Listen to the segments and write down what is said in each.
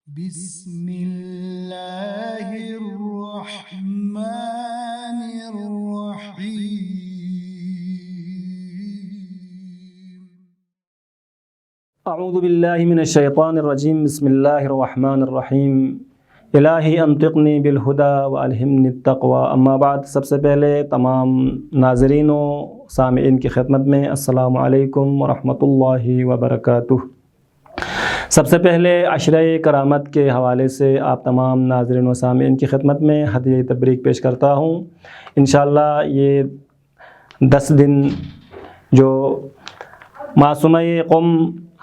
بسم اللہ الرحمن الرحیم اعوذ باللہ من الشیطان الرجیم بسم اللہ الرحمن الرحیم الہی انطقنی بالہدی والہمنی التقوی اما بعد۔ سب سے پہلے تمام ناظرین و سامعین کی خدمت میں السلام علیکم ورحمۃ اللہ وبرکاتہ۔ سب سے پہلے عشرہ کرامت کے حوالے سے آپ تمام ناظرین و سامعین کی خدمت میں ہدیہ تبریک پیش کرتا ہوں۔ انشاءاللہ یہ 10 دن جو معصومہ قم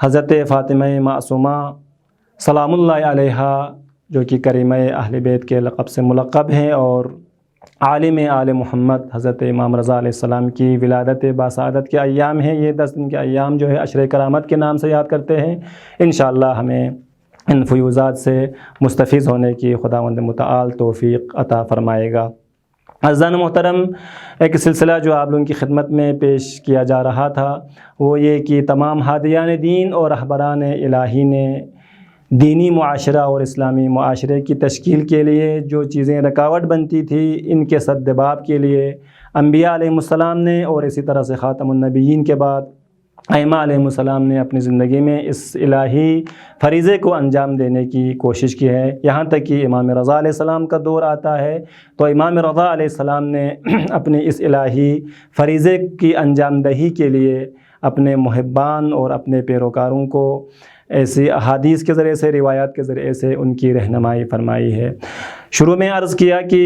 حضرت فاطمہ معصومہ سلام اللہ علیہا جو کہ کریمہ اہل بیت کے لقب سے ملقب ہیں اور عالم آل محمد حضرت امام رضا علیہ السلام کی ولادت باسعادت کے ایام ہیں۔ یہ 10 دن کے ایام جو ہے عشرہ کرامت کے نام سے یاد کرتے ہیں۔ انشاءاللہ ہمیں ان فیوزات سے مستفیض ہونے کی خداوند متعال توفیق عطا فرمائے گا۔ عزیزان محترم، ایک سلسلہ جو آپ لوگوں کی خدمت میں پیش کیا جا رہا تھا وہ یہ کہ تمام ہادیان دین اور رہبران الہی نے دینی معاشرہ اور اسلامی معاشرے کی تشکیل کے لیے جو چیزیں رکاوٹ بنتی تھی ان کے سدباب کے لیے انبیاء علیہ السلام نے اور اسی طرح سے خاتم النبیین کے بعد ائمہ علیہ السلام نے اپنی زندگی میں اس الہی فریضے کو انجام دینے کی کوشش کی ہے۔ یہاں تک کہ امام رضا علیہ السلام کا دور آتا ہے تو امام رضا علیہ السلام نے اپنی اس الہی فریضے کی انجام دہی کے لیے اپنے محبان اور اپنے پیروکاروں کو ایسی احادیث کے ذریعے سے روایات کے ذریعے سے ان کی رہنمائی فرمائی ہے۔ شروع میں عرض کیا کہ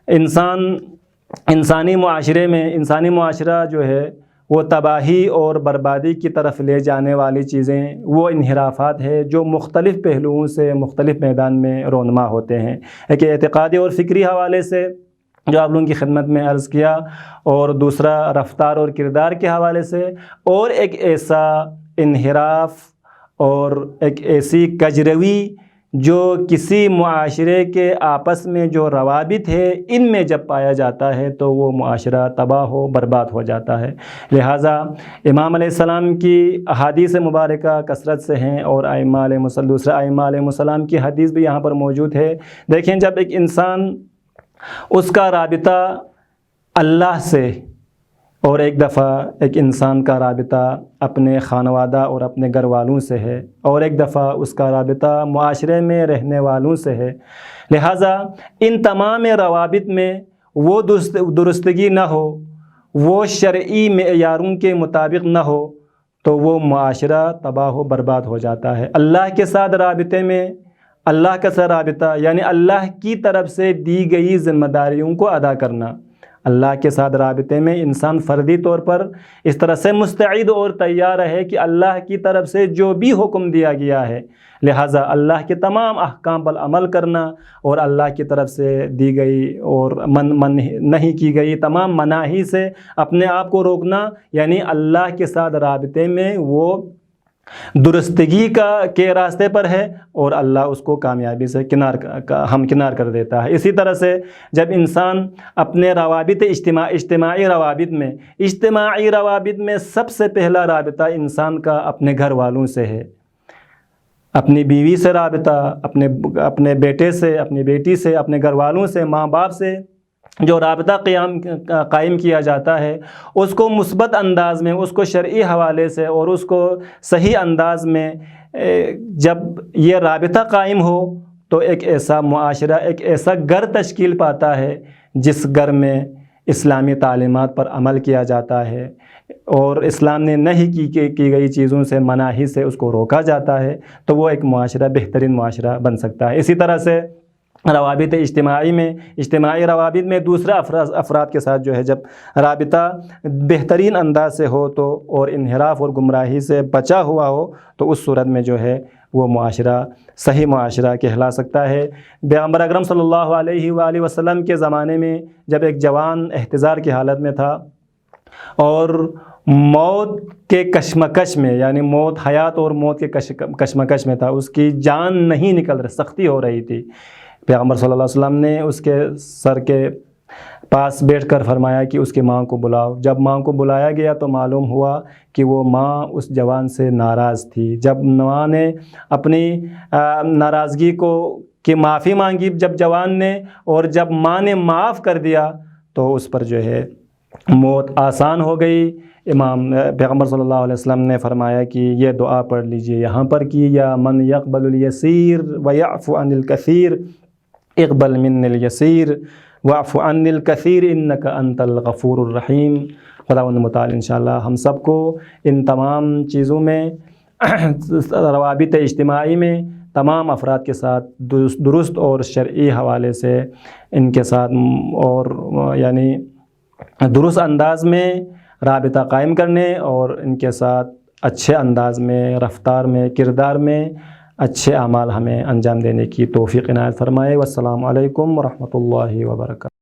انسانی معاشرہ جو ہے وہ تباہی اور بربادی کی طرف لے جانے والی چیزیں وہ انحرافات ہے جو مختلف پہلوؤں سے مختلف میدان میں رونما ہوتے ہیں۔ ایک اعتقادی اور فکری حوالے سے جو آپ لوگوں کی خدمت میں عرض کیا، اور دوسرا رفتار اور کردار کے حوالے سے، اور ایک ایسا انحراف اور ایک ایسی کجروی جو کسی معاشرے کے آپس میں جو روابط ہے ان میں جب پایا جاتا ہے تو وہ معاشرہ تباہ و برباد ہو جاتا ہے۔ لہٰذا امام علیہ السلام کی احادیث مبارکہ کثرت سے ہیں اور دوسرے ائمہ علیہ السلام کی حدیث بھی یہاں پر موجود ہے۔ دیکھیں، جب ایک انسان اس کا رابطہ اللہ سے اور ایک دفعہ ایک انسان کا رابطہ اپنے خانوادہ اور اپنے گھر والوں سے ہے اور ایک دفعہ اس کا رابطہ معاشرے میں رہنے والوں سے ہے، لہٰذا ان تمام روابط میں وہ درستگی نہ ہو، وہ شرعی معیاروں کے مطابق نہ ہو تو وہ معاشرہ تباہ و برباد ہو جاتا ہے۔ اللہ کے ساتھ رابطے میں اللہ کا ساتھ رابطہ یعنی اللہ کی طرف سے دی گئی ذمہ داریوں کو ادا کرنا۔ اللہ کے ساتھ رابطے میں انسان فردی طور پر اس طرح سے مستعد اور تیار ہے کہ اللہ کی طرف سے جو بھی حکم دیا گیا ہے، لہٰذا اللہ کے تمام احکام پر عمل کرنا اور اللہ کی طرف سے دی گئی اور نہیں کی گئی تمام مناہی سے اپنے آپ کو روکنا، یعنی اللہ کے ساتھ رابطے میں وہ درستگی کے راستے پر ہے اور اللہ اس کو کامیابی سے ہمکنار کر دیتا ہے۔ اسی طرح سے جب انسان اپنے روابط اجتماعی روابط میں سب سے پہلا رابطہ انسان کا اپنے گھر والوں سے ہے، اپنی بیوی سے رابطہ، اپنے بیٹے سے، اپنی بیٹی سے، اپنے گھر والوں سے، ماں باپ سے جو رابطہ قائم کیا جاتا ہے اس کو مثبت انداز میں، اس کو شرعی حوالے سے اور اس کو صحیح انداز میں جب یہ رابطہ قائم ہو تو ایک ایسا معاشرہ، ایک ایسا گھر تشکیل پاتا ہے جس گھر میں اسلامی تعلیمات پر عمل کیا جاتا ہے اور اسلام نے نہیں کی گئی چیزوں سے، مناہی سے اس کو روکا جاتا ہے، تو وہ ایک معاشرہ بہترین معاشرہ بن سکتا ہے۔ اسی طرح سے روابط اجتماعی روابط میں دوسرے افراد کے ساتھ جو ہے جب رابطہ بہترین انداز سے ہو تو اور انحراف اور گمراہی سے بچا ہوا ہو تو اس صورت میں جو ہے وہ معاشرہ صحیح معاشرہ کہلا سکتا ہے۔ پیغمبر اکرم صلی اللہ علیہ وآلہ وسلم کے زمانے میں جب ایک جوان احتضار کی حالت میں تھا اور موت کے کشمکش میں، یعنی حیات اور موت کے کشمکش میں تھا، اس کی جان نہیں نکل رہی، سختی ہو رہی تھی، پیغمبر صلی اللہ علیہ وسلم نے اس کے سر کے پاس بیٹھ کر فرمایا کہ اس کی ماں کو بلاؤ۔ جب ماں کو بلایا گیا تو معلوم ہوا کہ وہ ماں اس جوان سے ناراض تھی. جب ماں نے اپنی ناراضگی کی معافی مانگی جب جوان نے، اور جب ماں نے معاف کر دیا تو اس پر جو ہے موت آسان ہو گئی. پیغمبر صلی اللہ علیہ وسلم نے فرمایا کہ یہ دعا پڑھ لیجئے یہاں پر کہ یا من یقبل الیسیر ویعفو عن الکثیر اقبل من الیسیر واعف عن الکثیر انک انت الغفور الرحیم. خداوند متعال انشاءاللہ ہم سب کو ان تمام چیزوں میں، روابط اجتماعی میں تمام افراد کے ساتھ درست اور شرعی حوالے سے ان کے ساتھ اور یعنی درست انداز میں رابطہ قائم کرنے اور ان کے ساتھ اچھے انداز میں، رفتار میں، کردار میں اچھے اعمال ہمیں انجام دینے کی توفیق عنایت فرمائے. والسلام علیکم ورحمۃ اللہ وبرکاتہ.